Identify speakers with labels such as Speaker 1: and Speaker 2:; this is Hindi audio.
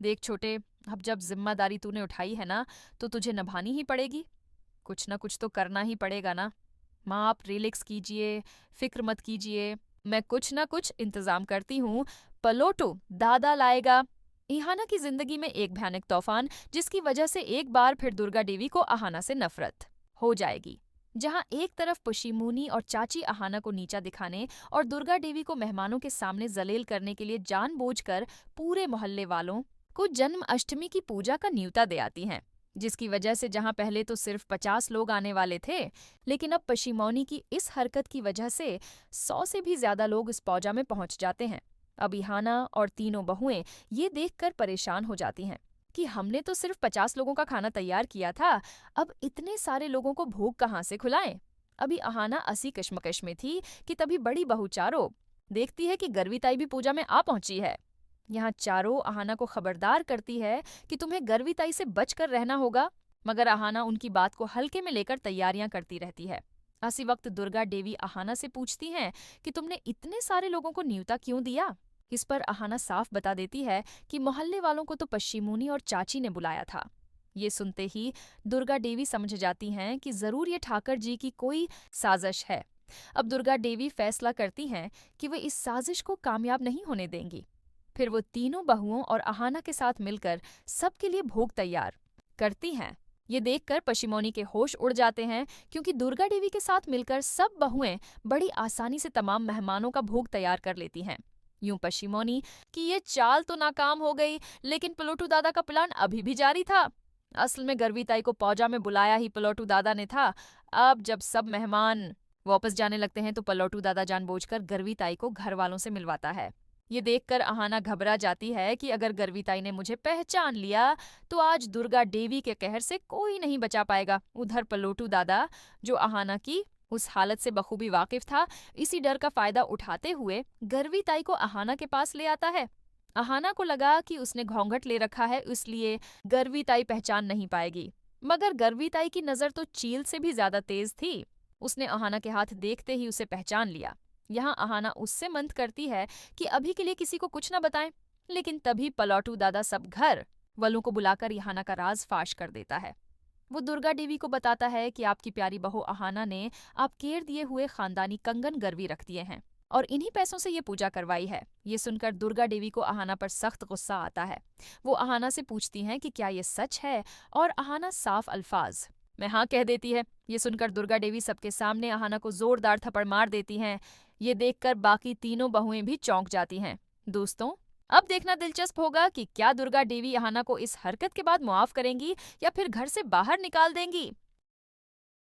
Speaker 1: देख छोटे, अब जब जिम्मेदारी तूने उठाई है ना, तो तुझे निभानी ही पड़ेगी। कुछ ना कुछ तो करना ही पड़ेगा ना। माँ आप रिलैक्स कीजिए, फिक्र मत कीजिए, मैं कुछ ना कुछ इंतजाम करती हूँ। पलोटो दादा लाएगा। इहाना की जिंदगी में एक भयानक तूफान, जिसकी वजह से एक बार फिर दुर्गा देवी को अहाना से नफरत हो जाएगी। जहां एक तरफ पशीमूनी और चाची अहाना को नीचा दिखाने और दुर्गा देवी को मेहमानों के सामने जलील करने के लिए जानबूझकर पूरे मोहल्ले वालों को जन्म अष्टमी की पूजा का न्योता दे आती हैं, जिसकी वजह से जहां पहले तो सिर्फ 50 लोग आने वाले थे, लेकिन अब पशीमौनी की इस हरकत की वजह से 100 से भी ज्यादा लोग इस पौजा में पहुंच जाते हैं। अब इहाना और तीनों बहुएं ये देखकर परेशान हो जाती हैं कि हमने तो सिर्फ 50 लोगों का खाना तैयार किया था, अब इतने सारे लोगों को भूख कहाँ से खिलाएं। अभी अहाना असी कश्मकश में थी कि तभी बड़ी बहू चारो देखती है कि गर्विताई भी पूजा में आ पहुंची है। यहाँ चारों अहाना को खबरदार करती है कि तुम्हें गर्विताई से बचकर रहना होगा, मगर अहाना उनकी बात को हल्के में लेकर तैयारियां करती रहती है। इसी वक्त दुर्गा देवी अहाना से पूछती हैं कि तुमने इतने सारे लोगों को न्योता क्यों दिया। इस पर अहाना साफ बता देती है कि मोहल्ले वालों को तो पश्चिमूनी और चाची ने बुलाया था। ये सुनते ही दुर्गा देवी समझ जाती हैं कि जरूर ये ठाकर जी की कोई साजिश है। अब दुर्गा देवी फैसला करती हैं कि वे इस साजिश को कामयाब नहीं होने देंगी। फिर वो तीनों बहुओं और अहाना के साथ मिलकर सबके लिए भोग तैयार करती हैं। ये देखकर पशिमोनी के होश उड़ जाते हैं, क्योंकि दुर्गा देवी के साथ मिलकर सब बहुएं बड़ी आसानी से तमाम मेहमानों का भोग तैयार कर लेती हैं। यूं पशिमोनी कि ये चाल तो नाकाम हो गई, लेकिन पलोटू दादा का प्लान अभी भी जारी था। असल में गर्विताई को पौजा में बुलाया ही पलोटू दादा ने था। अब जब सब मेहमान वापस जाने लगते हैं तो पलोटू दादा जानबूझकर गर्विताई को घर वालों से मिलवाता है। ये देखकर अहाना घबरा जाती है कि अगर गर्विताई ने मुझे पहचान लिया तो आज दुर्गा देवी के कहर से कोई नहीं बचा पाएगा। उधर पलोटू दादा, जो अहाना की उस हालत से बखूबी वाकिफ था, इसी डर का फायदा उठाते हुए गर्विताई को अहाना के पास ले आता है। अहाना को लगा कि उसने घोंघट ले रखा है, इसलिए गर्विताई पहचान नहीं पाएगी, मगर गर्विताई की नजर तो चील से भी ज्यादा तेज थी। उसने अहाना के हाथ देखते ही उसे पहचान लिया। यहाँ अहाना उससे मंत करती है कि अभी के लिए किसी को कुछ न बताएं, लेकिन तभी पलोटू दादा सब घर वालों को बुलाकर अहाना का राज फाश कर देता है। वो दुर्गा देवी को बताता है कि आपकी प्यारी बहू अहाना ने आप केर दिए हुए खानदानी कंगन गिरवी रख दिए हैं और इन्हीं पैसों से ये पूजा करवाई है। ये सुनकर दुर्गा देवी को अहाना पर सख्त गुस्सा आता है। वो अहाना से पूछती हैं कि क्या ये सच है, और अहाना साफ अल्फाज में हाँ कह देती है। ये सुनकर दुर्गा देवी सबके सामने अहाना को जोरदार थप्पड़ मार देती हैं। ये देखकर बाकी तीनों बहुएं भी चौंक जाती हैं। दोस्तों, अब देखना दिलचस्प होगा कि क्या दुर्गा देवी अहाना को इस हरकत के बाद मुआफ करेंगी या फिर घर से बाहर निकाल देंगी।